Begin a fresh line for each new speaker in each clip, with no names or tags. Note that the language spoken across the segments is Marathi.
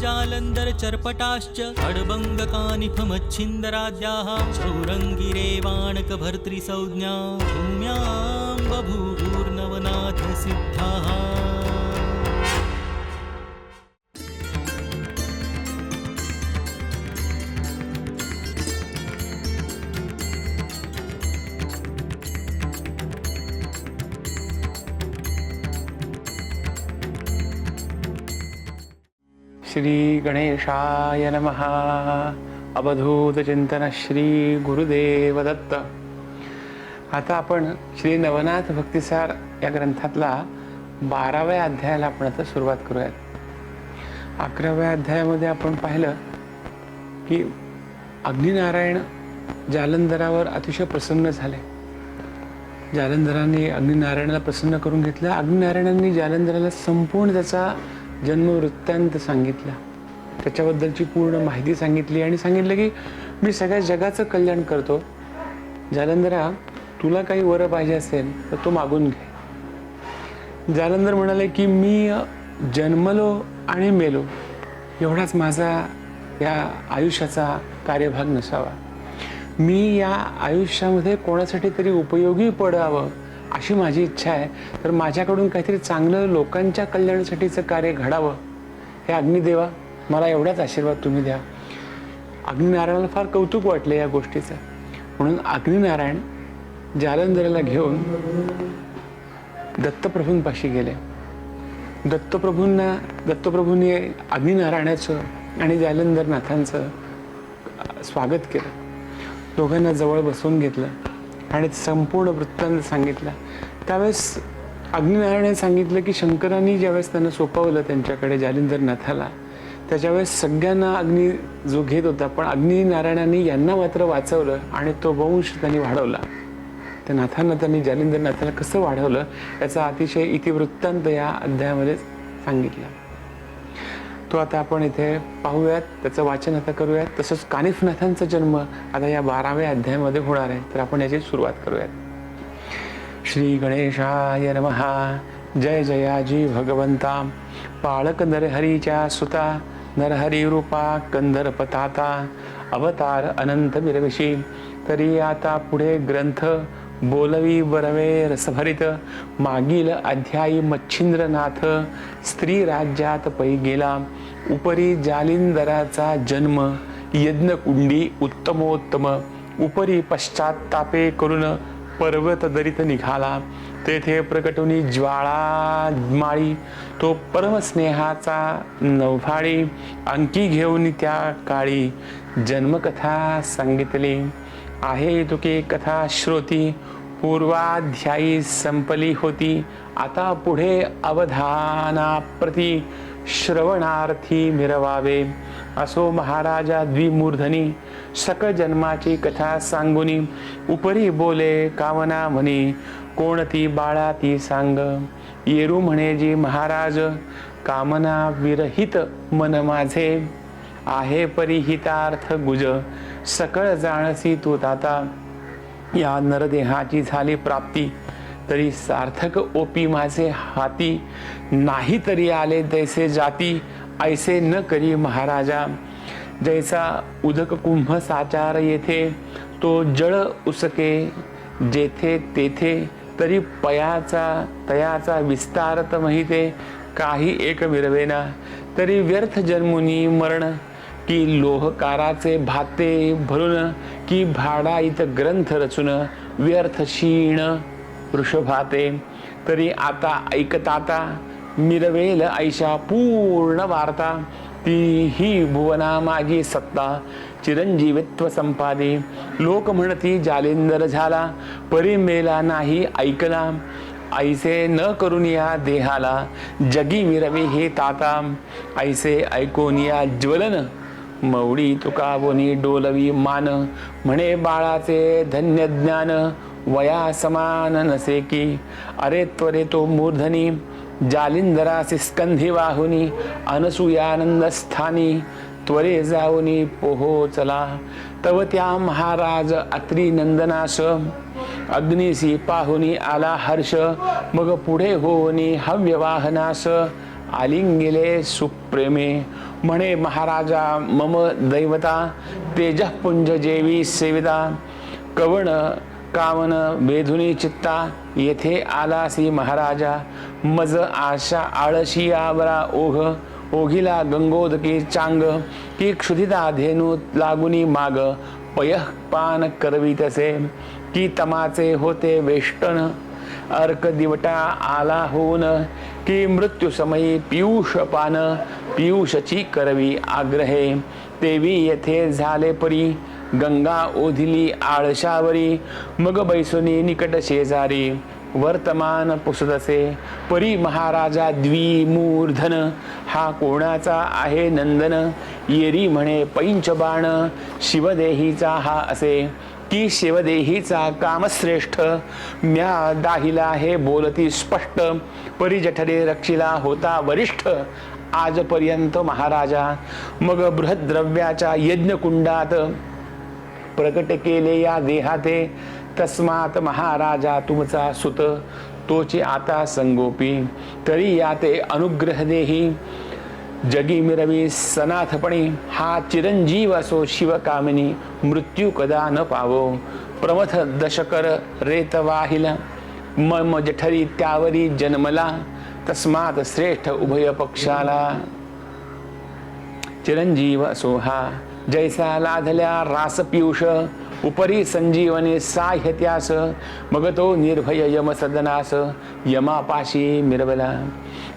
जालंधर चर्पटाश्च खड्बङ्गकानिफमच्छिन्दराद्याः चौरङ्गिरेवाणकभर्तृसंज्ञा भूम्यां बभूवुर्नवनाथसिद्धाः।
श्री गणेशाय नमः। अवधूत चिंतन श्री गुरुदेव दत्त। आता आपण श्री नवनाथ भक्तिसार या ग्रंथातला 12व्या अध्यायाला आपण आता सुरुवात करूयात। 11व्या अध्यायामध्ये आपण पाहिलं की अग्निनारायण जालंधरावर अतिशय प्रसन्न झाले। जालंधरांनी अग्निनारायणाला प्रसन्न करून घेतलं। अग्निनारायणांनी जालंधराला संपूर्ण त्याचा जन्म वृत्तांत सांगितला, त्याच्याबद्दलची पूर्ण माहिती सांगितली आणि सांगितलं की मी सगळ्या जगाचं कल्याण करतो, जालंधरा तुला काही वर पाहिजे असेल तर तो मागून घे। जालंधर म्हणाले की मी जन्मलो आणि मेलो एवढाच माझा या आयुष्याचा कार्यभाग नसावा, मी या आयुष्यामध्ये कोणासाठी तरी उपयोगी पडावं अशी माझी इच्छा आहे, तर माझ्याकडून काहीतरी चांगलं लोकांच्या कल्याणासाठीचं कार्य घडावं। हे अग्निदेवा मला एवढाच आशीर्वाद तुम्ही द्या। अग्निनारायणाला फार कौतुक वाटले या गोष्टीचं, म्हणून अग्निनारायण जालंधराला घेऊन दत्तप्रभूंपाशी गेले। दत्तप्रभूंनी अग्निनारायणाचं आणि जालंधरनाथांचं स्वागत केलं। दोघांना जवळ बसवून घेतलं आणि संपूर्ण वृत्तांत सांगितला। त्यावेळेस अग्निनारायणाने सांगितलं की शंकरांनी ज्यावेळेस त्यांना सोपवलं त्यांच्याकडे जालंधरनाथाला, त्याच्यावेळेस सगळ्यांना अग्नी जो घेत होता, पण अग्निनारायणांनी यांना मात्र वाचवलं आणि तो वंश त्यांनी वाढवला। त्या नाथांना त्यांनी जालंधरनाथाला कसं वाढवलं याचा अतिशय इतिवृत्तांत या अध्यायामध्ये सांगितला। तो आता आपण इथे पाहूयात, त्याचं वाचन आता करूयात। तसंच कानिफनाथांचा जन्म आता या 12व्या अध्यायामध्ये होणार आहे, तर आपण याची सुरुवात करूयात। श्री गणेशाय नमः। जय जयाजी भगवंता, पाळक नरहरीच्या सुता, नरहरी रूपा कंदरपताता, अवतार अनंत विरविशी, तरी आता पुढे ग्रंथ बोलवी बरवे रसभरित, मागील अध्यायी मच्छिंद्रनाथ स्त्री राज्यात पै गेला, उपरी जालिंदराचा जन्म, यज्ञकुंडी उत्तमोत्तम, उपरी पश्चात्तापे करून पर्वत दरीत निघाला, तेथे प्रकटुनी ज्वाळा माळी, तो परमस्नेहाचा नवभाळी, अंकी घेऊन त्या काळी जन्मकथा सांगितली, आहे तुके कथा श्रोती, पूर्वाध्यायी संपली होती, आता पुढे अवधानाप्रती श्रवणार्थी मिरवावे, असो महाराजा द्विमूर्धनी, सक जन्माची कथा सांगुनी, उपरी बोले कामना म्हणी, कोणती बाळा ती सांग, येरू म्हणे जी महाराज, कामना विरहित मन माझे, आहे परिहितार्थ गुज, सकळ जाणसी तू ताता, या नरदेहाची झाली प्राप्ती, तरी सार्थक ओपी माझे हाती, नाही तरी आले तैसे जाती, ऐसे न करी महाराजा, जैसा उदक कुंभ साचार येथे, तो जळ उसके जेथे तेथे, तरी तयाचा विस्तारत महिते, काही एक विरवेना, तरी व्यर्थ जन्मुनी मरण, की लोहकाराचे भाते भरून, की भाडाईत ग्रंथ रचून, व्यर्थ क्षीण वृषभाते, तरी आता ऐकताता, मिरवेल ऐशा पूर्ण वार्ता, ती ही भुवना माझी सत्ता, चिरंजीवित्व संपादी, लोक म्हणती जालिंदर झाला, परी मेला नाही ऐकला, ऐसे न करून या देहाला, जगी मिरवे हे ताता, ऐसे ऐकून या ज्वलन, मौडी तुकावनी डोलवी मान, म्हणे बाळाचे धन्य ज्ञान, वया समान नसे की, अरे त्वरे तो मूर्धनी, जालिंदरासी स्कंधी वाहुनी, अनसूयानंद स्थानी, त्वरे जाऊनी पोहोचला, तव त्या महाराज अत्री नंदनास, अग्निसी पाहुनी आला हर्ष, मग पुढे होनी हव्यवाहनास, आलिंगिले सुप्रेमे म्हणे महाराजा मम दैवता तेजपुंज जेवी सेविता कवण कावन वेधुनी चित्ता येथे आलासी महाराजा मज आशा आळशी आवरा ओघ ओघिला गंगोदकी चांग की क्षुधिता धेनू लागुनी माग पयः पान करवी तसे की तमाचे होते वेष्टन अर्क दिवटा आला होऊन की मृत्यू समयी पियुष पान पियुषची करवी आग्रहे तेवी येथे झाले परी गंगा ओधिली आळशावरी मग बैसुनी निकट शेजारी वर्तमान पुसदसे परी महाराजा द्विमूर्धन हा कोणाचा आहे नंदन येरी म्हणे पैंचबाण शिवदेहीचा हा असे की शिवदेहीचा कामश्रेष्ठ म्या दाहिला हे बोलती स्पष्ट परी जठरे रक्षिला होता वरिष्ठ आजपर्यंत महाराजा मग बृहद्रव्याच्या यज्ञकुंडात प्रकट केले या देहाते तस्मात महाराजा तुमचा सुत तोची आता संगोपी तरी याते अनुग्रह देही जगी मिरवी सनाथपणी हा चिरंजीव असो शिवकामिनी मृत्यू कदा न पावो प्रमथ दशकर रेत वाहिल मम जठरी त्यावरी जन्मला तस्मात श्रेष्ठ उभय पक्षाला चिरंजीव असो हा जैसा लाधल्या रास पियुष उपरी संजीवनी साह्य त्यास मग तो निर्भय यम सदनास यमापाशी मिरवला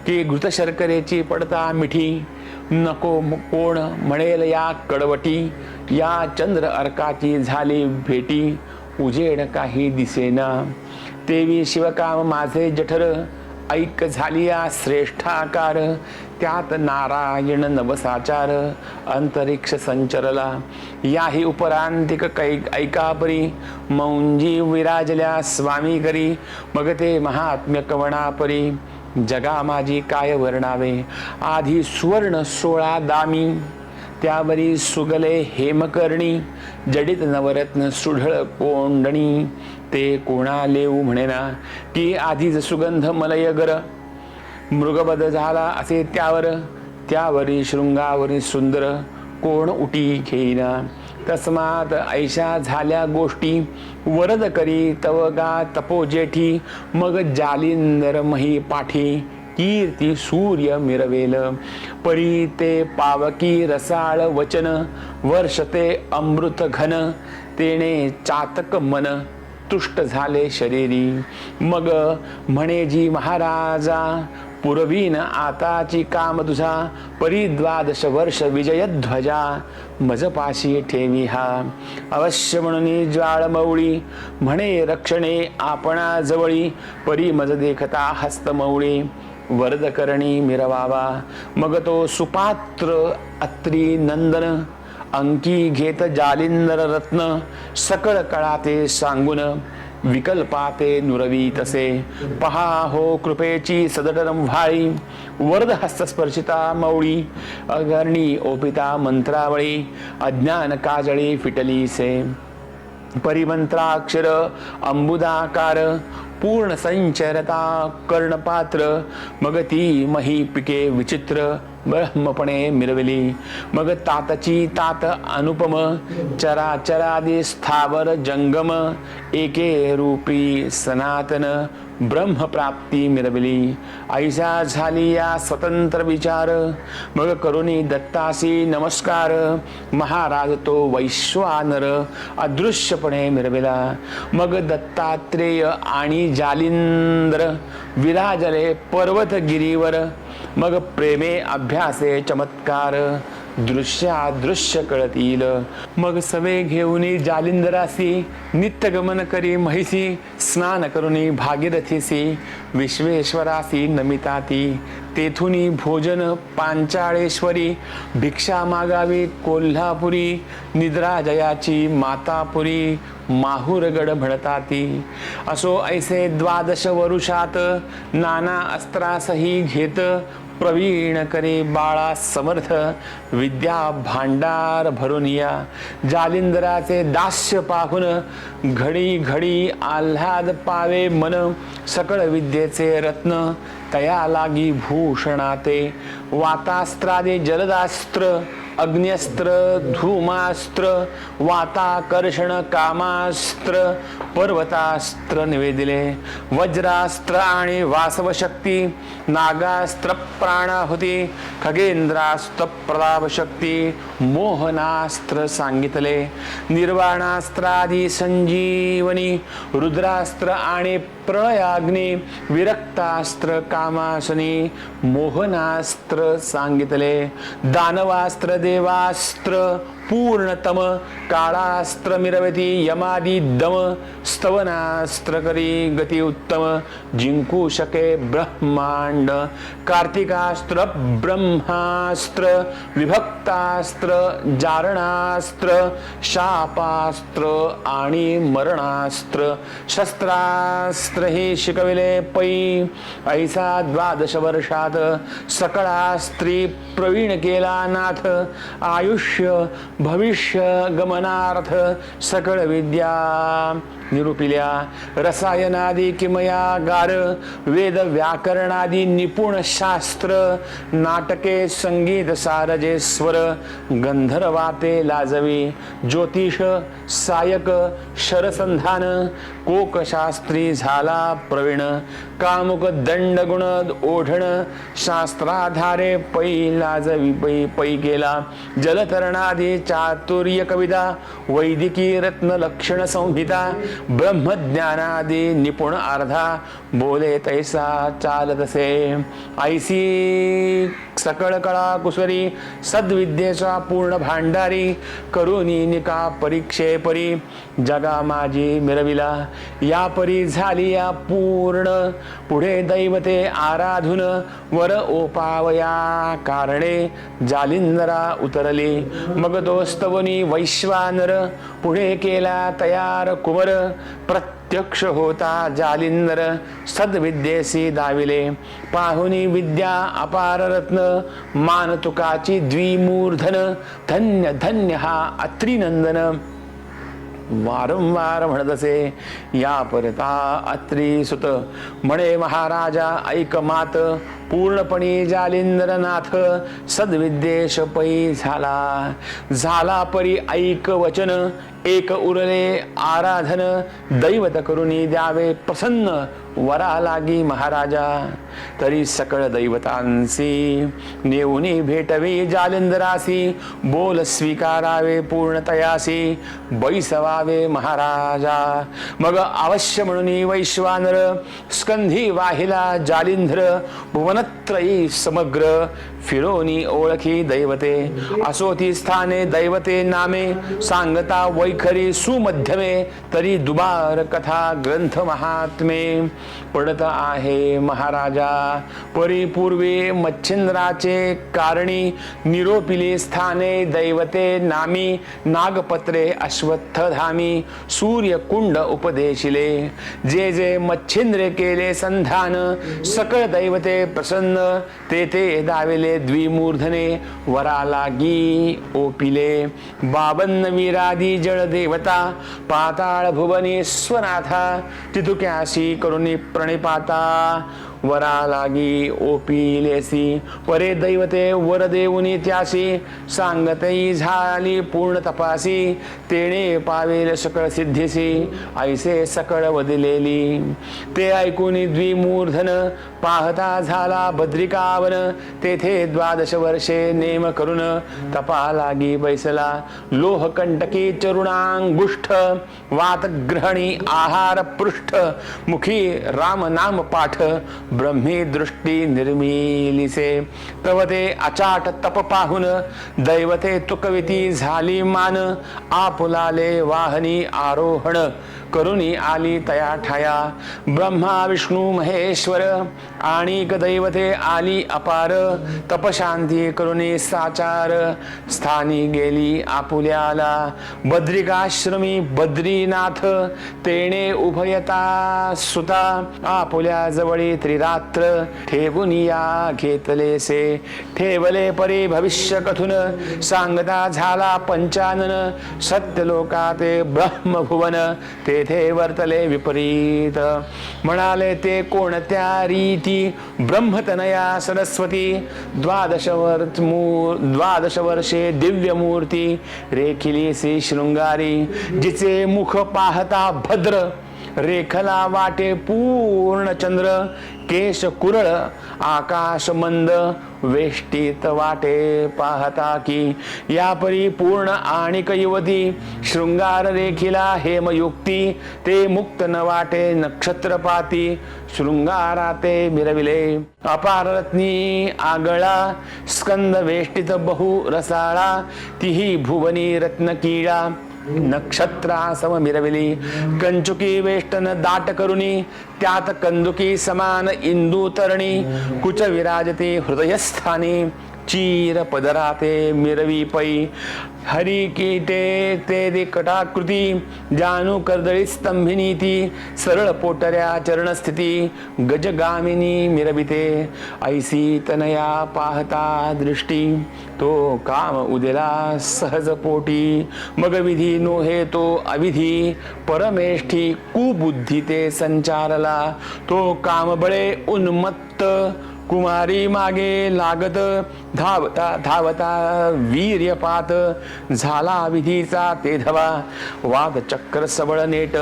की घृत शर्करेची पडता मिठी नको कोण म्हणेल या कडवटी या चंद्र अर्काची झाली भेटी उजेड काही दिसेना तेवी शिवकाम माझे जठर ऐक झालिया श्रेष्ठाकार त्यात नारायण नवसाचार अंतरिक्ष संचरला याही उपरांतिक ऐकापरी मौंजी विराजल्या स्वामी करी मग ते महात्म्य कवणापरी जगा माझी काय वर्णावे आधी सुवर्ण 16 दामी त्यावरी सुगले हेमकर्णी जडित नवरत्न सुढळ कोंडणी ते कोणा लेऊ म्हणेना की आधीच सुगंध मलयगर मृगबध झाला असे त्यावरी शृंगावरी सुंदर कोण उटी घेईना तस्मात ऐशा झाल्या गोष्टी वरद करी तवगा तपोजेठी मग जालिंदर मही पाठी कीर्ती सूर्य मिरवेल परी ते पावकी रसाळ वचन वर्षते अमृत घन तेने चातक मन तुष्ट झाले शरीरी मग म्हणे जी महाराजा पुरवीन आताची काम तुझा परी 12 वर्ष विजयध्वजा मजपाशी ठेवी हा अवश्य म्हणून ज्वाळमौळी म्हणे रक्षणे आपणा जवळी परी मज देखता हस्तमौळी वरदकरणी मिरवावा मग तो सुपात्र अत्री नंदन अंकी घेत जालिंदर रत्न सकळ कळाते सांगून विकल्पाते नुरवी तसे पहा हो कृपेची सदटरम व्हाळी वरद हस्तस्पर्शिता मौळी अगर्णी ओपिता मंत्रावळी अज्ञान काजळी फिटलीसे परिमंत्राक्षर अंबुदाकार पूर्ण संचरता कर्णपात्र मग ती मही पिके विचित्र ब्रह्मपणे मिरवली मग तातची तात अनुपम चराचरादी स्थावर जंगम एके रूपी सनातन ब्रह्मप्राप्ती मिरवली ऐसा झाली या स्वतंत्र विचार मग करुणी दत्तासी नमस्कार महाराज तो वैश्वानर अदृश्यपणे मिरविला मग दत्तात्रेय आणि जालिंद्र विराजले पर्वतगिरीवर मग प्रेमे अभ्यासे चमत्कार दृश्यादृश्य कळतील मग सवे घेऊनी जालिंदरासी नित्यगमन करी महिसी स्नान करुनी भागीरथीसी विश्वेश्वरासी नमिताती तेथुनी भोजन पांचाळेश्वरी भिक्षा मागावी कोल्हापुरी निद्राजयाची मातापुरी माहुरगड म्हणताती असो ऐसे 12 वरुषात नाना अस्त्रासही घेत प्रवीण करे बाळा समर्थ, विद्या भांडार भरून या. जालिंदराचे दास्य पाहून घडी घडी आल्हाद पावे मन, सकळ विद्येचे रत्न तया लागी भूषणाते. वातास्त्रादे जलदास्त्र, अग्न्यस्त्र धूमास्त्र, वाताकर्षण कामास्त्र, पर्वतास्त्र निवेदिले. वज्रास्त्र आणि वासव शक्ती, नागास्त्र प्राणाहुती, खगेंद्रास्त्र प्रताप शक्ती, मोहनास्त्र सांगितले. निर्वाणास्त्रादी संजीवनी, रुद्रास्त्र आणि प्रळयाग्नी, विरक्तास्त्र कामासनी, मोहनास्त्र सांगितले. दानवास्त्र देवास्त्र पूर्णतम, काळास्त्र मिरवती यमादी दम, स्तवनास्त्र करी गती उत्तम, जिंकू शके ब्रह्मांड. कार्तिकास्त्र ब्रह्मास्त्र, विभक्तास्त्र जारणास्त्र, शापास्त्र आणि मरणास्त्र. शस्त्रास्त्र हे शिकविले पै, ऐसा 12 वर्षात सकळास्त्री प्रवीण केला नाथ. आयुष्य भविष्य गमनार्थ सकळ विद्या निरूपिल्या. रसायनादी किमयागार, वेद व्याकरणादी निपुण शास्त्र, नाटके संगीत सारजे स्वर, गंधर्वाते लाजवी. ज्योतिष सायक शरसंधान, कोकशास्त्री झाला प्रवीण. कामुक दंड गुण ओढण, शास्त्राधारे पै लाजवी पै केला. जलतरणादी चातुर्य कविता, वैदिकी रत्न लक्षण संहिता, ब्रह्मज्ञानादी निपुण अर्धा, बोले तैसा चालतसे. ऐसी सकळ कळा कुसरी, सद्विद्येचा पूर्ण भांडारी, करुणी निका परीक्षे परी, जगा माझी मिरविला. या परी झाली या पूर्ण, पुढे दैवते आराधून, वर ओपावया कारणे जालिंदरा उतरली. मग दोस्तवनी वैश्वानर, पुढे केला तयार कुमर. प्रत्यक्ष होता जालिंदर, सद्विद्येसी दाविले. पाहुनी विद्या अपार रत्न, मान तुकाची द्विमूर्धन. धन्य धन्य हा अत्रिनंदन, वारंवार म्हणत असे. या परता अत्री सुत, म्हणे महाराजा ऐक मात. पूर्णपणे जालिंदरनाथ, सद्विद्येश पै झाला. झाला परी ऐक वचन, एक उरले आराधन. दैवत करुणी द्यावे प्रसन्न, वरा लागी महाराजा. तरी सकळ दैवतांसी, नेऊनी भेटवी जालिंदरासी. बोल स्वीकारावे पूर्णतयासी, बैसवावे महाराजा. मग अवश्य म्हणून वैश्वानर, स्कंधी वाहिला जालिंद्र. भुवनत्रयी समग्र, फिरोनी ओळखी दैवते. असोती स्थाने दैवते नामे, सांगता वैखरी सुमध्यमे. तरी दुबार कथा ग्रंथ महात्मे. पडत आहे महाराजा, परिपूर्वी मच्छिंद्राचे कारणी. निरोपिली स्थाने दैवते नामी, नागपत्रे अश्वत्थधामी. सूर्यकुंड उपदेशिले, जे जे मच्छिंद्रे केले संधान. सकळ दैवते प्रसन्न, ते दाविले द्विमूर्धने. वरा लागी ओपिले. 52 वीरादी जळ देवता, पाताळ भुवनी स्वनाथा. तिथुक्यासी करुणी प्रणिपाता, वरा लागी ओपिलेसी. परे दैवते वर देऊनी त्यासी, सांगतई झाली पूर्ण तपासी. तेणे पावेल सकळ सिद्धीसी, ऐसे सकळ वदिलेली. ते ऐकून द्विमूर्धन, पाहता झाला भद्रिकावन. तेथे 12 वर्षे नेम करून, तपा लागी बैसला. लोहकंटकी चरुणांगुष्ठ, वातग्रहणी आहार पृष्ठ. मुखी राम नाम पाठ, ब्रह्मी दृष्टी निर्मिलीसे. तव ते अचाट तप पाहून, दैवते तुकविती झाली मान. आपुलाले वाहनी आरोहण, करुणी आली तया ठाया ब्रह्मा विष्णू महेश्वर आणिक दैवते आली अपार तपशांती करुणी साचार स्थानी गेली आपुल्याला बद्रिकाश्रमी बद्रीनाथ तेणे उभयता सुता आपुल्या जवळी त्रिरात्र ठेवून या घेतलेसे ठेवले परी भविष्य कथून सांगता झाला पंचानन सत्यलोकाते ब्रह्मभुवन तेथे वर्तले विपरीत म्हणाले ते कोणत्या रीती ब्रह्मतनया सरस्वती द्वादश वर्षे दिव्य मूर्ती रेखिलीसी शृंगारी जिचे मुख पाहता भद्र रेखला वाटे पूर्ण चंद्र केश कुरळ आकाश मंद वेष्टीत वाटे पाहता की या परी पूर्ण आणिक युवती शृंगार रेखिला हेमयुक्ती ते मुक्त न वाटे नक्षत्रपाती शृंगाराते मिरविले अपाररत्नी आगळा स्कंद वेष्टित बहु रसाळा तिही भुवनी रत्नकीळा नक्षत्रासम मिरविली कंचुकी वेष्टन दाट करुणी त्यात कंदुकी समान इंदू तरणी कुच विराजते हृदयस्थानी चीर पदराते मिरवी पै हरी कीटे ते कटाकृती जानू कर्दळी स्तंभिनी ती सरळ पोटऱ्या चरणस्थिती गजगामिनी मिरविते ऐसी तनया पाहता दृष्टी तो काम उदेला सहज पोटी मग विधी नोहे तो अविधी परमेष्ठी कुबुद्धी ते संचारला तो कामबळे उन्मत्त कुमारी मागे लागत धावता धावता वीर्यपात झाला विधीचा ते धवा वाद चक्र सबळ नेट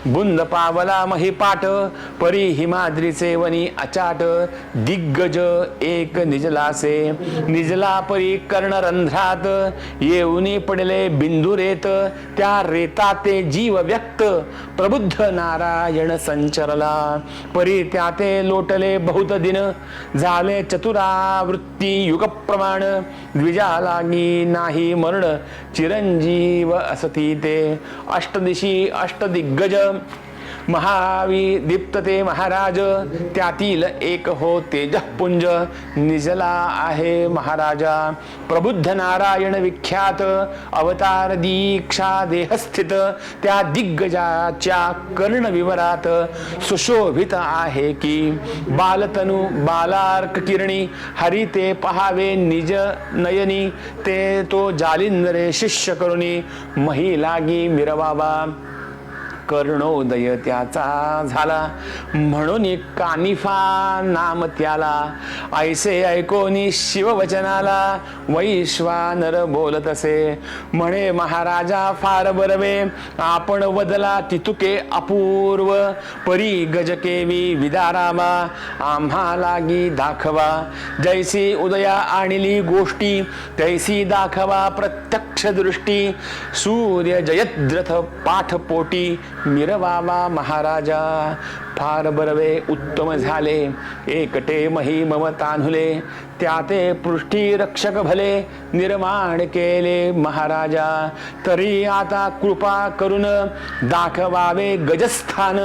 बुंद पावला महिपाट परी हिमाद्रीचे वनी अचाट दिग्गज एक निजलासे निजला परी कर्णरंध्रात येऊनी पडले बिंदुरेत त्या रेता ते जीव व्यक्त प्रबुद्ध नारायण संचरला परी त्या ते लोटले बहुत दिन झाले चतुरावृत्ती युग प्रमाण द्विजा लागी नाही मरण चिरंजीव असती ते अष्टदिशी अष्टदिग्गज महावी दीप्तते महाराज त्यातील एक हो तेजपुंज निजला आहे महाराजा प्रबुद्ध नारायण विख्यात अवतार दीक्षा देहस्थित त्या दिग्गजाच्या कर्ण विवरात सुशोभित आहे की बालतनु बालार्क किरणी हरी ते पहावे निज नयनी ते तो जालिंद्रे शिष्य करुणी महिलागी मिरवावा कर्णोदय त्याचा झाला म्हणून कानिफा नाम त्याला ऐसे ऐकोनी शिववचनाला वैश्वानर बोलत असे म्हणे महाराजा फार बरवे आपण वदला तितुके अपूर्व परी गजकेवी विदारामा आम्हा लागी दाखवा जैसी उदया आणली गोष्टी तैसी दाखवा प्रत्यक्ष दृष्टी सूर्य जयद्रथ पाठपोटी मिरवावा महाराजा फार बरवे उत्तम झाले एकटे मही मम तान्हुले त्या ते पृष्ठी रक्षक भले निर्माण केले महाराजा तरी आता कृपा करून दाखवावे गजस्थान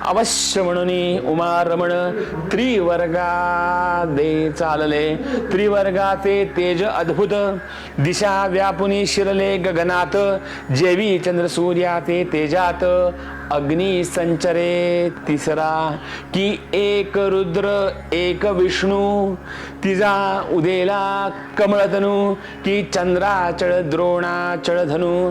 अवश्य म्हणून उमारमण त्रिवर्गा दे चालले त्रिवर्गाचे तेज अद्भुत दिशा व्यापुनी शिरले गगनात जेवी चंद्र सूर्याचे तेजात अग्नी संचरे तिसरा की एक रुद्र एक विष्णू तिजा उदेला कमळधनु की चंद्राचळ द्रोणाचळ धनु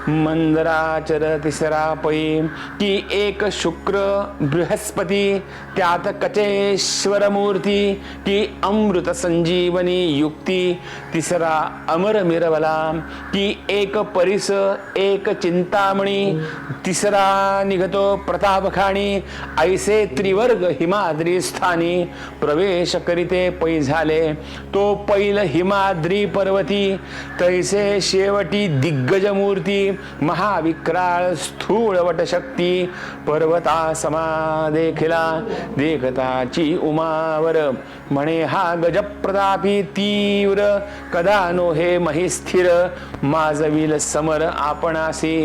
मंदराचर तिसरा पै की एक शुक्र बृहस्पती त्यात कचेश्वर मूर्ती की अमृत संजीवनी युक्ती तिसरा अमर मिरवला की एक परिस एक चिंतामणी तिसरा निघतो प्रतापखाणी ऐसे त्रिवर्ग हिमाद्री स्थानी प्रवेश करीते पै झाले तो पैल हिमाद्री पर्वती तैसे शेवटी दिग्गज मूर्ती महाविक्राळ स्थूळ वटशक्ती पर्वता समा देखिला देखताची उमावर म्हणे हा गजप्रतापी तीव्र कदा नो हे महिस्थिर माजविल समर आपणासी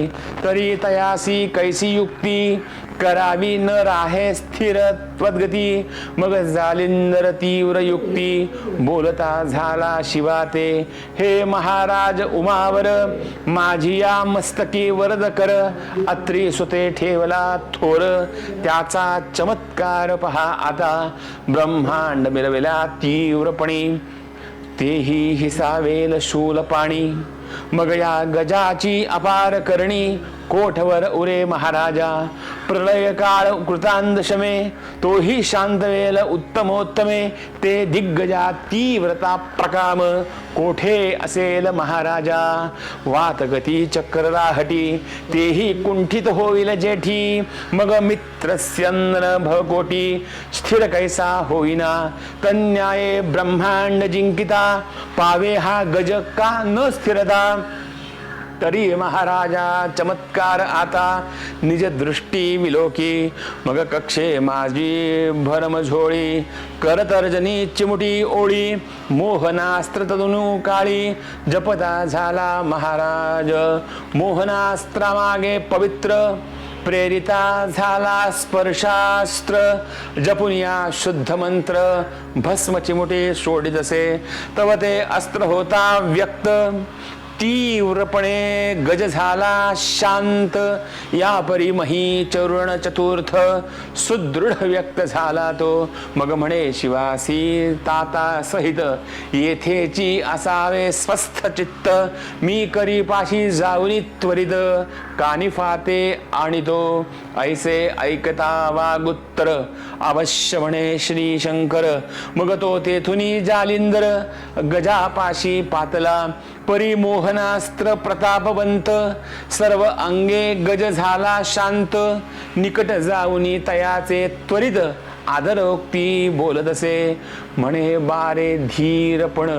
तरी तयासी कैसी युक्ती करावी न राहे स्थिर त्वद्गती मग जालिंदर तीव्र युक्ती बोलता झाला शिवाते हे महाराज उमावर माझी या मस्तकी वरद कर अत्री सुते ठेवला थोर त्याचा चमत्कार पहा आता ब्रह्मांड मिरविला तीव्रपणी तेही हिसावेल शूल पाणी मग या गजाची अपार करणी कोठवर उरे महाराजा प्रलय काळ कृतांदशमे तोही शांतवेल उत्तमोत्तमे ते दिग्गजा तीव्रता प्रकाम कोठे असेल महाराजा वातगती चक्रराहटी तेही कुंठित होईल जेठी मग मित्रस्यन्न भकोटी स्थिर कैसा होईना तन्याये ब्रह्मांड जिंकिता पावे हा गज का न स्थिरता तरी महाराजा चमत्कार आता निज दृष्टी विलोकी मग कक्षे माझी भरमझोळी करतर्जनी चिमुटी ओळी मोहनास्त्र तदुनु काळी जपता झाला महाराज मोहनास्त्रामागे पवित्र प्रेरिता झाला स्पर्शास्त्र जपून या शुद्ध मंत्र भस्म चिमुटे सोडित असे तव ते अस्त्र होता व्यक्त तीव्रपणे गज झाला शांत या परी मही चरुण चतुर्थ सुदृढ व्यक्त झाला तो मग म्हणे शिवासी ताता सहित येथेची असावे स्वस्थ चित्त मी करी पाशी जाऊनी त्वरित कानिफाते आणि तो ऐसे ऐकता वागुत्तर अवश्य म्हणे श्री शंकर मग तो तेथुनी जालिंदर गजापाशी पातला परिमोहनास्त्र प्रतापवंत सर्व अंगे गज झाला शांत निकट जाऊनी तयाचे त्वरित आदरोक्ती बोलत असे म्हणे बारे धीरपण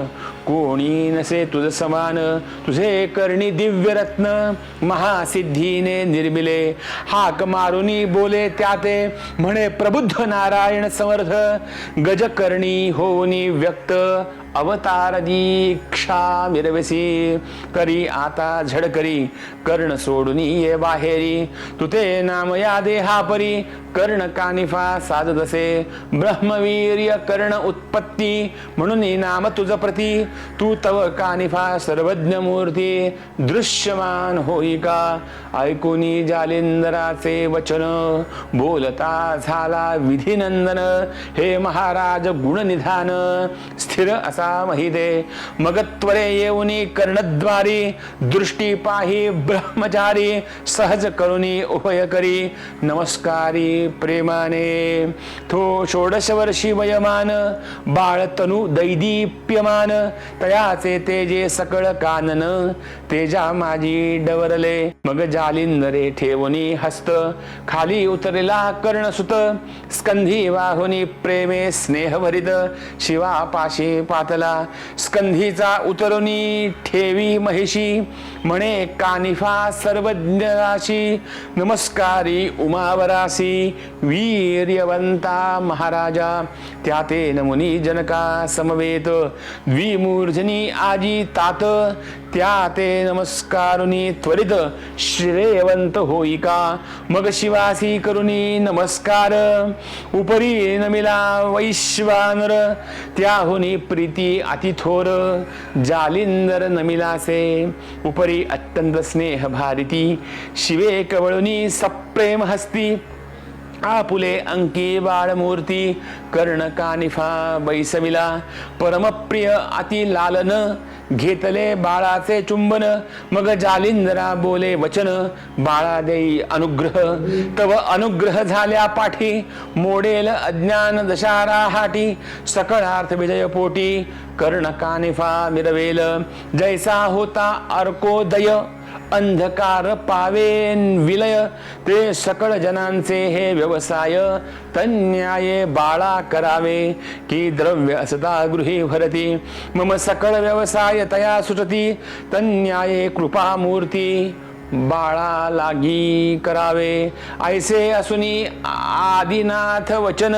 कोणी नसे तुझ समान तुझे करणी दिव्य रत्न महासिद्धीने निर्मिले हाक मारुनी बोले त्याते म्हणे प्रबुद्ध नारायण समर्थ गजकर्णी होनी व्यक्त अवतार दीक्षा मिरविसी करी आता झडकरी कर्ण सोडून ये बाहेरी तुते नाम या देहा परी कर्ण कानिफा साधदसे ब्रह्मवीर्य कर्ण उत्पत्ती म्हणून नाम तुझ प्रती तू तव कानिफा सर्वज्ञ मूर्ती दृश्यमान होई का ऐकुनी जालिंदराचे वचन बोलता झाला विधिनंदन हे महाराज गुणनिधान स्थिर असा महिते मग त्वरे येऊनी कर्णद्वारी दृष्टी पाही ब्रह्मचारी सहज करुनी उभय करी नमस्कारी प्रेमाने तो 16 वर्षी वयमान बाळतनु दैदीप्यमान तयाचे तेजे सकळ कानन तेजा माझी डवरले मग जालिंदरे ठेवुनी हस्त खाली उतरला कर्णसुत स्कंधी वाहुनी प्रेमे स्नेहभरित शिवापाशी पातला स्कंधीचा उतरुनी ठेवी महिषी म्हणे कानिफा सर्वज्ञराशी नमस्कारी उमावरासी वीर्यवंता महाराजा त्याते नमुनी जनका समवेत द्विमूर्धनी आजी तात त्याते नमस्कारुनी त्वरित श्रेयवंत होई का मग शिवासी करुनी नमस्कार उपरी नमिला वैश्वानर त्याहुनी प्रीती अतिथोर जालिंदर नमिलासे उपरी अत्यंत स्नेह भारिती शिवे कवळुनी सप्रेम हस्ती आपुले अंकी बाळमूर्ती कर्ण कानिफा बैसविला परमप्रिय अति लालन घेतले बाळाचे चुंबन मग जालिंदरा बोले वचन बाळा देई अनुग्रह तव अनुग्रह झाल्या पाठी मोडेल अज्ञान दशारा हाटी सकळार्थ विजय पोटी कर्ण कानिफा मिरवेल जैसा होता अर्कोदय अंधकार पावेन विलय ते सकळ जनांचे हे व्यवसाय तन्याये बाळा करावे की द्रव्य असता गृही भरती मम सकळ व्यवसाय तया सुटती तन्याये कृपा मूर्ती बाळा लागी करावे. ऐसे असुनी आदिनाथ वचन,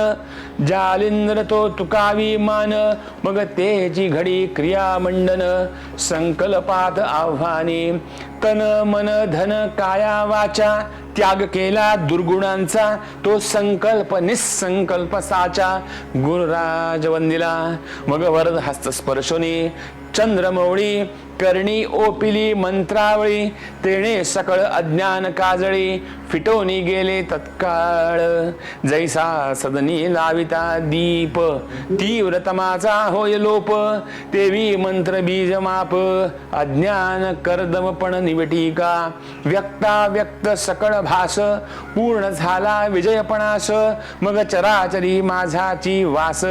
जालिंद्र तो तुकावी मान. मग तेची घडी क्रिया मंडन, संकल्पात आव्हाने. तन मन धन काया वाचा, त्याग केला दुर्गुणांचा. तो संकल्प निसंकल्प साचा, गुरुराज वंदिला. मग वरद हस्त स्पर्शोनी चंद्रमौळी, करणी ओपिली मंत्रावळी. तेणे सकळ अज्ञान काजळी, फिटोनी गेले तत्काळ. जैसा सदनी लाविता दीप, तीव्र तमाचा होय लोप. तेवी मंत्र बीज माप, अज्ञान कर्दमपण निवटिका. व्यक्ता व्यक्त सकळ भास, पूर्ण झाला विजयपणास. मग चराचरी माझाची वास,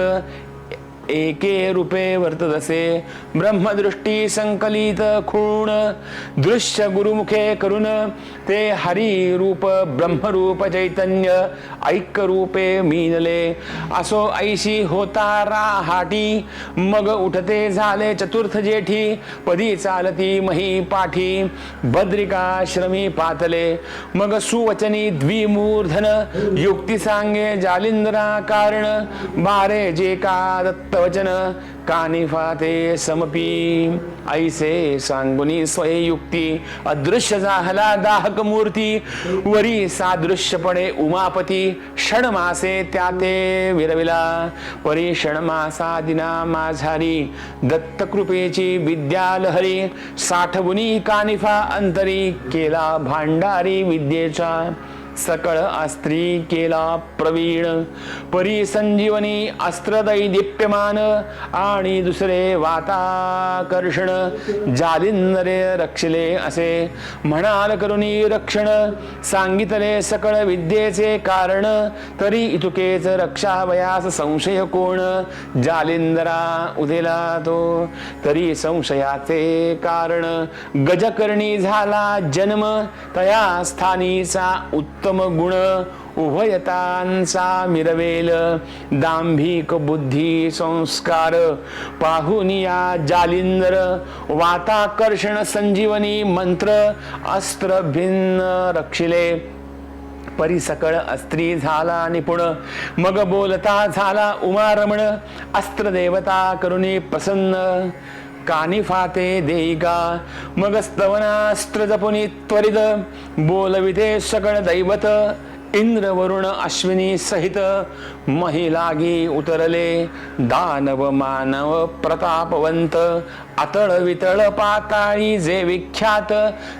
एके रूपे वर्तदसे. ब्रह्मदृष्टी संकलित खूण, दृश्य गुरुमुखे करून. ते हरी रूप ब्रह्मरूप चैतन्य, ऐक्य रूपे मीनले. असो ऐशी होता राहाटी, मग उठते झाले चतुर्थ जेठी. पदी चालती मही पाठी, बद्रिकाश्रमी पातले. मग सुवचनी द्विमूर्धन, युक्ती सांगे जालिंद्रा कारण. बारे जे का दत्त वचन, कानिफाते समपी. ऐसे सांगुनी स्वययुक्ती, अदृश्य झाला दाहक मूर्ती. वरी सादृश्यपणे उमापती, षण्मासे त्याते विरविला. परी षण्मासा दिना माझारी, दत्तकृपेची विद्या लहरी. साठवुनी कानिफा अंतरी, केला भांडारी विद्येचा. सकळ अस्त्री केला प्रवीण, परी संजीवनी अस्त्र दैदीप्यमान. आणि दुसरे वाताकर्षण, जालिंदरे रक्षिले असे. म्हणाल करुणी रक्षण, सांगितले सकळ विद्येचे कारण. तरी इतुकेच रक्षावयास संशय कोण. जालिंदरा उदेला तो, तरी संशयाचे कारण. गजकर्णी झाला जन्म, तया स्थानीचा उत्तम गुण. उभयतांचा मिरवेल, दांभिक बुद्धी संस्कार. पाहुनिया जालिंदर, वाताकर्षण संजीवनी मंत्र. अस्त्र भिन्न रक्षिले, परिसकळ अस्त्री झाला निपुण. मग बोलता झाला उमारमण, अस्त्र देवता करुणी प्रसन्न. कानिफाते देईका, मग स्तवनास्त्र जपुनी त्वरित. बोलविते सकळ दैवत, इंद्र वरुण अश्विनी सहित. महिलागी उतरले, दानव मानव प्रतापवंत. अतळ वितळ पाताळी जे विख्यात,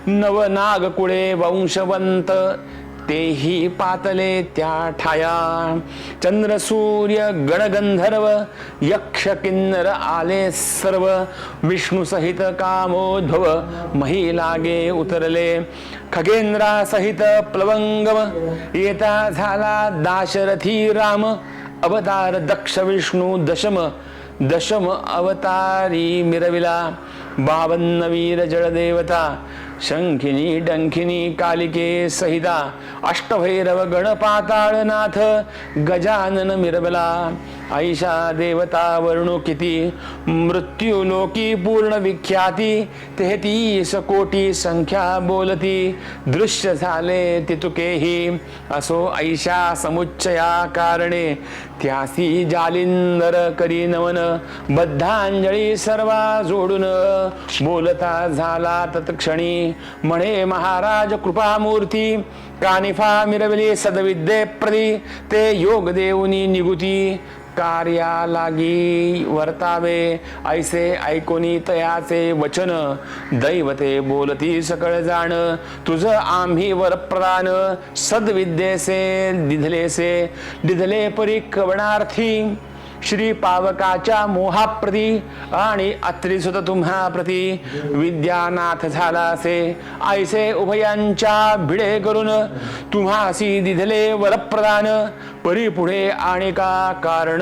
नवनागकुळे वंशवंत. तेही पातले त्या ठाया. चंद्र सूर्य गणगंधर्व, यक्ष किन्नर आले सर्व. विष्णू सहित कामोद्भव, महिलागे उतरले. खगेंद्रा सहित प्लवंगम, येता झाला दाशरथी राम. अवतार दक्ष विष्णू दशम, दशम अवतारी मिरविला. 52 वीर जळदेवता, शंखिनी डंखिनी कालिके सहिता. अष्टभैरव गणपाताळनाथ, गजानन मिरवला. ऐशा देवता वर्णू किती, मृत्यू लोकी पूर्ण विख्याती. 33 कोटी संख्या बोलती, दृश्य झाले तितुकेही. असो ऐशा समुच्चया कारणे, त्यासी जालिंदर करी नमन. बद्धांजळी सर्वा जोडून, बोलता झाला तत्क्षणी. म्हणे महाराज कृपामूर्ती, कानिफा मिरवली सदविद्ये प्रदी. ते योग देऊनी निगुती, कार्या लागी वर्तावे. ऐसे ऐकोनी तयाचे वचन, दैवते बोलती सकळ जाण. तुझ आम्ही वरप्रदान, सद्विद्येसे दिधले परी कवणार्थी. श्री पावकाच्या मोहाप्रती, आणि अत्रिसुत तुम्हा प्रती. विद्यानाथ झाला असे, ऐसे उभयांच्या भिडे करून. तुम्हासी दिधले वरप्रदान, परी पुढे आणि का कारण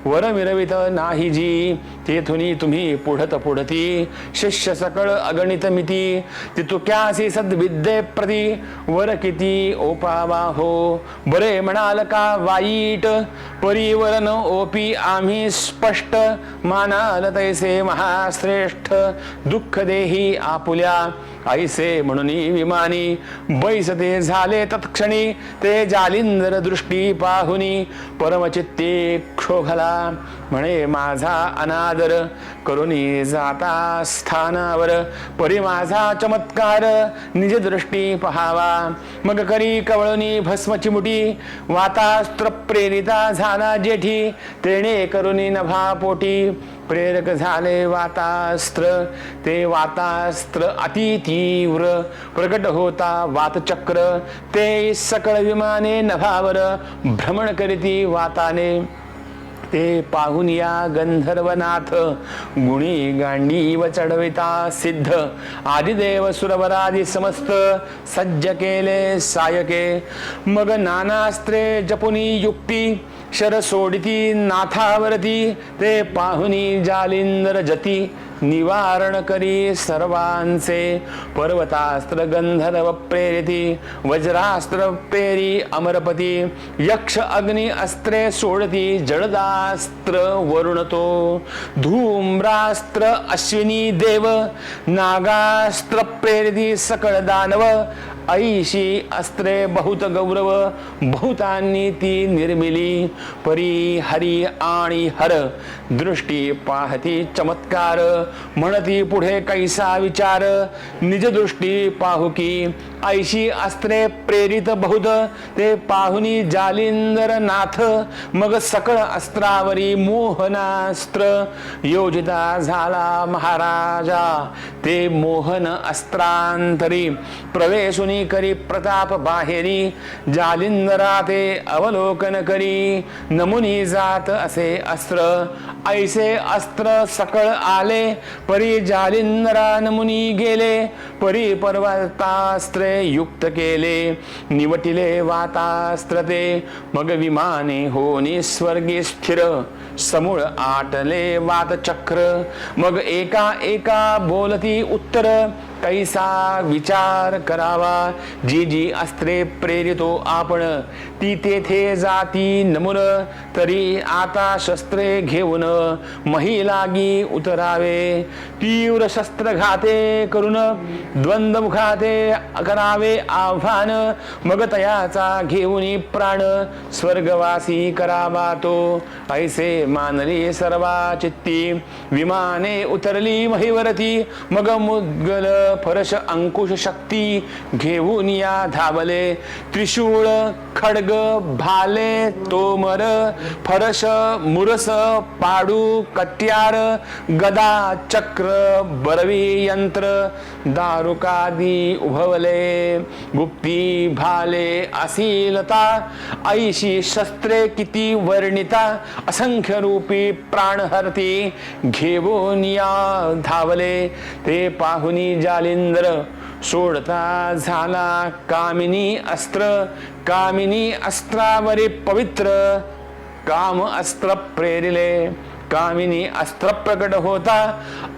वर मिरवित नाही जी तेथुनी तुम्ही पुढत पुढती शिष्य सकळ अगणित मिती तितुक्यासी सद्विद्ये प्रती वर किती ओपावा हो बरे म्हणाल का वाईट परीवर न ओपी आम्ही स्पष्ट मानाल तैसे महाश्रेष्ठ दुःख देही आपुल्या ऐसे म्हणून विमानी बैसते झाले तत्क्षणी ते जालिंदर दृष्टी पाहुनी परमचित्ते क्षोभला म्हणे माझा अनादर करुणी जाता स्थानावर परी माझा चमत्कार निज दृष्टी पहावा मग करी कवळणी भस्मची मुठी वातास्त्र प्रेरिता झाला जेठी तेणे करुणी नभा पोटी प्रेरक झाले वातास्त्र ते वातास्त्र अति तीव्र प्रकट होता वातचक्र ते सकळ विमाने नभावर भ्रमण करीती वाताने ते पाहून या गंधर्वनाथ गुणी गांडीव चढविता सिद्ध आदिदेव सुरवरादी समस्त सज्ज केले सायके मग नानास्त्रे जपुनी युक्ती शर सोडिती नाथावरती ते पाहुनी जालिंदर जती निवारण करी सर्वांचे पर्वतास्त्र गंधर्व प्रेरिती वज्रास्त्र पेरी अमरपती यक्ष अग्नि अस्त्रे सोडती जळदास्त्र वरुणतो धूम्रास्त्र अश्विनी देव नागास्त्र प्रेरिती सकळ दानव ऐशी अस्त्रे बहुत गौरव बहुतांनी ती निर्मिली परी हरी आणि हर दृष्टी पाहती चमत्कार म्हणती पुढे कैसा विचार निज दृष्टी पाहू की ऐशी अस्त्रे प्रेरित बहुत ते पाहुनी जालिंदर नाथ मग सकळ अस्त्रावरी मोहनास्त्र योजिता झाला महाराजा ते मोहन अस्त्रांतरी प्रवेशुनी करी प्रताप बाहेरी जालिंदरा ते अवलोकन करी नमुनी जात असे अस्त्र ऐसे अस्त्र सकळ आले परी जालिंदरा नमुनी गेले परी पर्वतास्त्रे युक्त केले निवटिले वातास्त्र ते मग विमाने होनी स्वर्गी स्थिर समूळ आटले वातचक्र मग एका एका बोलती उत्तर कैसा विचार करावा जी जी अस्त्रे प्रेरितो आपण ती तेथे जाती नमुर तरी आता शस्त्रे घेऊन महिलागी उतरावे तीव्र शस्त्रघाते करून द्वंद्वमुखाते करावे आव्हान मग तयाचा घेऊन प्राण स्वर्गवासी करावा तो ऐसे मानली सर्वा चित्ती विमाने उतरली महिवरती मग मुद्गल फरश अंकुश शक्ती घेऊन या धावले त्रिशूळ खड्ग भाले तोमर फरश मुरस पाडू कट्यार गदा चक्र बरवी यंत्र दारुकादी उभवले गुप्ती भाले असीलता ऐशी शस्त्रे किती वर्णिता असंख्य रूपी प्राणहरती घेऊन या धावले ते पाहुनी जालिंदर सोडता झाला कामिनी अस्त्रावरी पवित्र काम अस्त्र प्रेरिले कामिनी अस्त्र प्रकट होता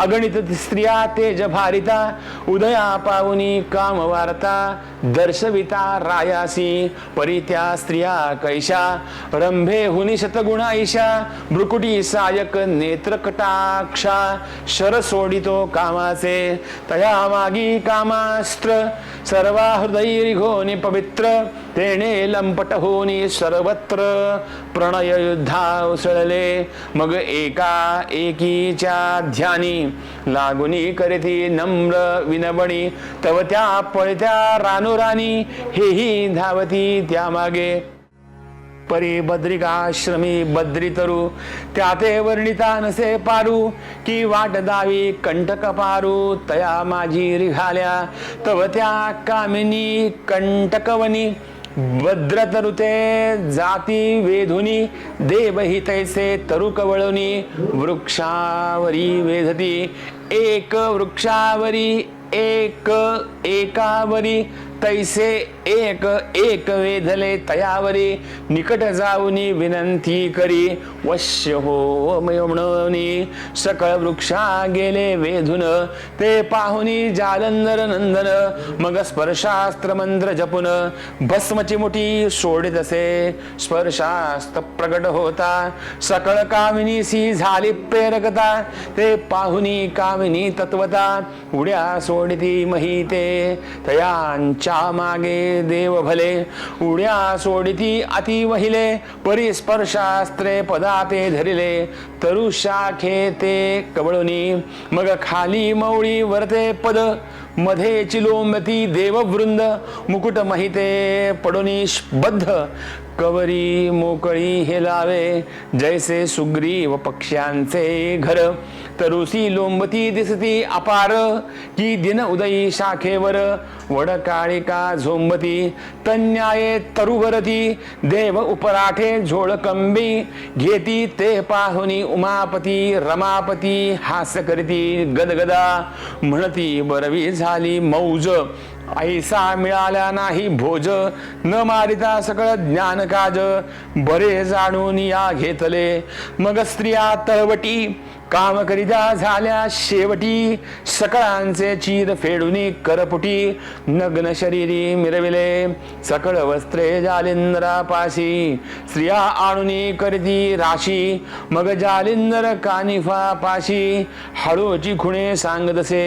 अगणित स्त्रिया तेज भारिता उदया पावनी काम वार्ता दर्शविता रायासी परित्या स्त्रिया कैशा रंभे हुनी शतगुण ऐशा भ्रुकुटी सायक नेत्र कटाक्षा शर सोडितो कामाचे तया मागी कामास्त्र सर्वा हृदयी घोनी पवित्र तेणे लंपट होनी सर्वत्र प्रणय युद्धा उसळले मग एका एकीच्या ध्यानी लागुनी करीती नम्र विनवणी तव त्या पळत्या रानुराणी हेही धावती त्यामागे परी बद्रिकाश्रमी बद्रितरू त्याते वर्णिता नसे पारू की वाट दावी कंटक पारू तया माझी रिघाल्या तव त्या कामिनी कंटकवनी भद्रतरुते जाती वेधुनी देवही तैसे तरु कवळुनी वृक्षावरी वेधती एक वृक्षावरी एक एकावरी तैसे एक एक वेधले तयावरी निकट जाऊनी विनंती करी वश्य हो म्हणूनी सकळ वृक्षा गेले वेधून ते पाहुनी जालंधर नंदन मग स्पर्शास्त्र मंत्र जपून भस्मची मुठी सोडित असे स्पर्शास्त्र प्रगट होता सकळ कामिनी सी झाली प्रेरकता ते पाहुनी कामिनी तत्वता उड्या सोडिती महिते तयांच्या मागे देव भले उड्या सोडिती अति वहिले परिस्पर्शास्त्रे पदाते धरिले तरु शाखे ते कबळुनी मग खाली मौळी वरते पद मध्ये चिलोंबती देववृंद मुकुट महिते पडोनी बद्ध कवरी मोकळी हे लावे जैसे सुग्रीव पक्ष्यांचे घर तरुसी लोंबती दिसती अपार की दिन उदयी शाखेवर वड काळिका झोंबती तन्याये तरुवरती देव उपराठे झोळकंबी घेती ते पाहुनी उमापती रमापती हास्य करीती गदगदा म्हणती बरवी झाली मौज ऐसा मिळाला नाही भोज न मारिता सकळ ज्ञान काज बरे जाणून या घेतले मग स्त्रिया तळवटी काम करिता झाल्या शेवटी सकळांचे चीर फेडूनी करपुटी नग्न शरीरी मिरविले सकळ वस्त्रे जालिंदरापाशी स्त्रिया आणूनी करती राशी मग जालिंदर कानिफा पाशी हळूची खुणे सांगतसे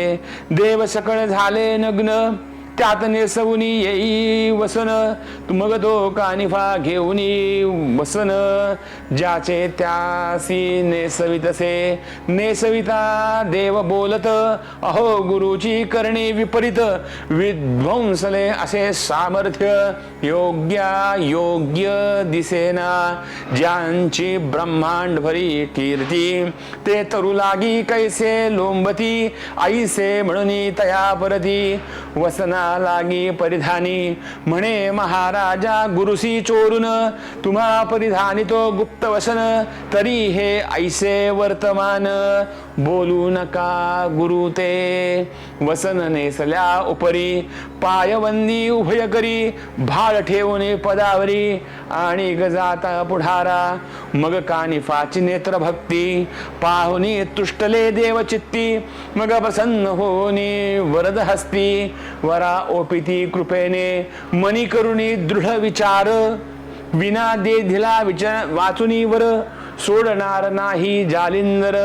देव सकळ झाले नग्न त्यात नेसवुनी येई वसन मग तो कानिफा घेऊनी वसन ज्याचे त्यासी नेसवितसे नेसविता देव बोलत अहो गुरुची करणे विपरीत विध्वंसले असे सामर्थ्य योग्य दिसेना ज्यांची ब्रह्मांड भरी कीर्ती ते तरू लागी कैसे लोंबती ऐसे म्हणून तया परती वसना लागी परिधानी म्हणे महाराजा गुरुसी चोरून तुम्हा परिधानी तो गुप्त वसन तरी हे ऐसे वर्तमान बोलू नका गुरु ते वसन नेसल्या उपरी पायवंदी उभय करी भाळ ठेवून पदावरी आणि गजाता पुढारा मग कानिफाची नेत्र भक्ती पाहुनी तुष्टले देवचित्ती मग प्रसन्न होनी वरद हस्ती वरा ओपिती कृपेने मनी करुणी दृढ विचार विना दे दिला विचार वाचुनी वर सोडणार नाही जालिंदर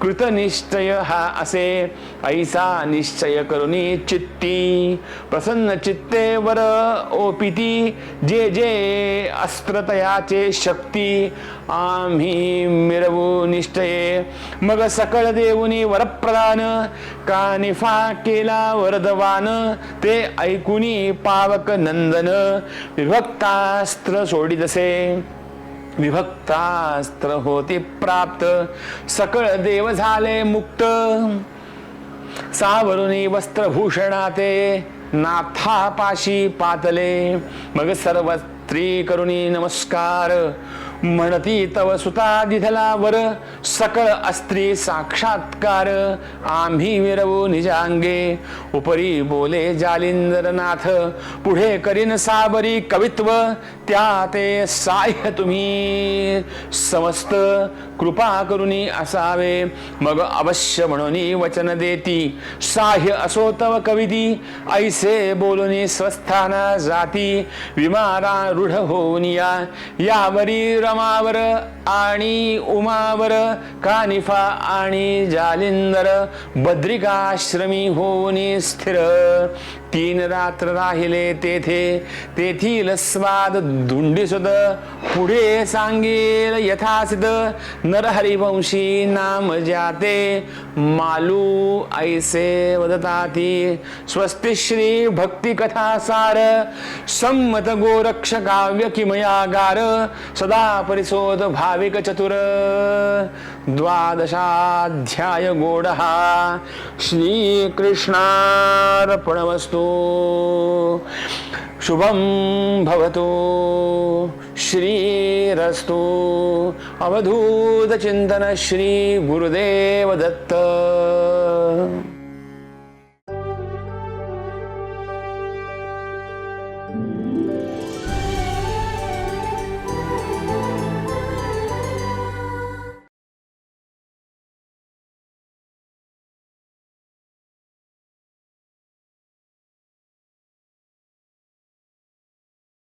कृतनिश्चय हा असे ऐसा निश्चय करुनी चित्ती प्रसन्न चित्ते वर ओपिती जे जे अस्त्रतयाचे शक्ती आम्ही मिरवू निश्चये मग सकळ देऊनी वरप्रदान कानिफा केला वरदवान ते ऐकुनी पावक नंदन विभक्तास्त्र सोडितसे विभक्तास्त्र होती प्राप्त सकळ देव झाले मुक्त सावरुनी वस्त्रभूषणाते नाथापाशी पातले मग सर्व स्त्री करुणी नमस्कार म्हणती तव सुता दिधला वर सकळ अस्त्री साक्षात्कार आम्ही मिरवू निजांगे उपरी बोले जालिंदरनाथ पुढे करीन साबरी कवित्व त्या ते साह्य तुम्ही समस्त कृपा करुनी असावे मग अवश्य म्हणून वचन देती साह्य असो तव कविती ऐसे बोलुनी स्वस्थाना जाती विमारा रूढ होऊन यावरी रमावर आणि उमावर कानिफा आणि जालिंदर बद्रिकाश्रमी होऊनी स्थिर 3 रात्र राहिले तेथील स्वाद धुंडीसुद पुढे सांगेल यथासिद नरहरिवंशी नाम जाते मालू ऐसे वदताती स्वस्ति श्री भक्ती कथा सार सम्मत गोरक्ष काव्य किमयागार सदा परिशोध भाविक चतुर 12ाध्याय गोडहा श्रीकृष्णार्पणमस्तु शुभं भवतु श्रीरस्तु अवधूत चिंतन श्री गुरुदेव दत्त।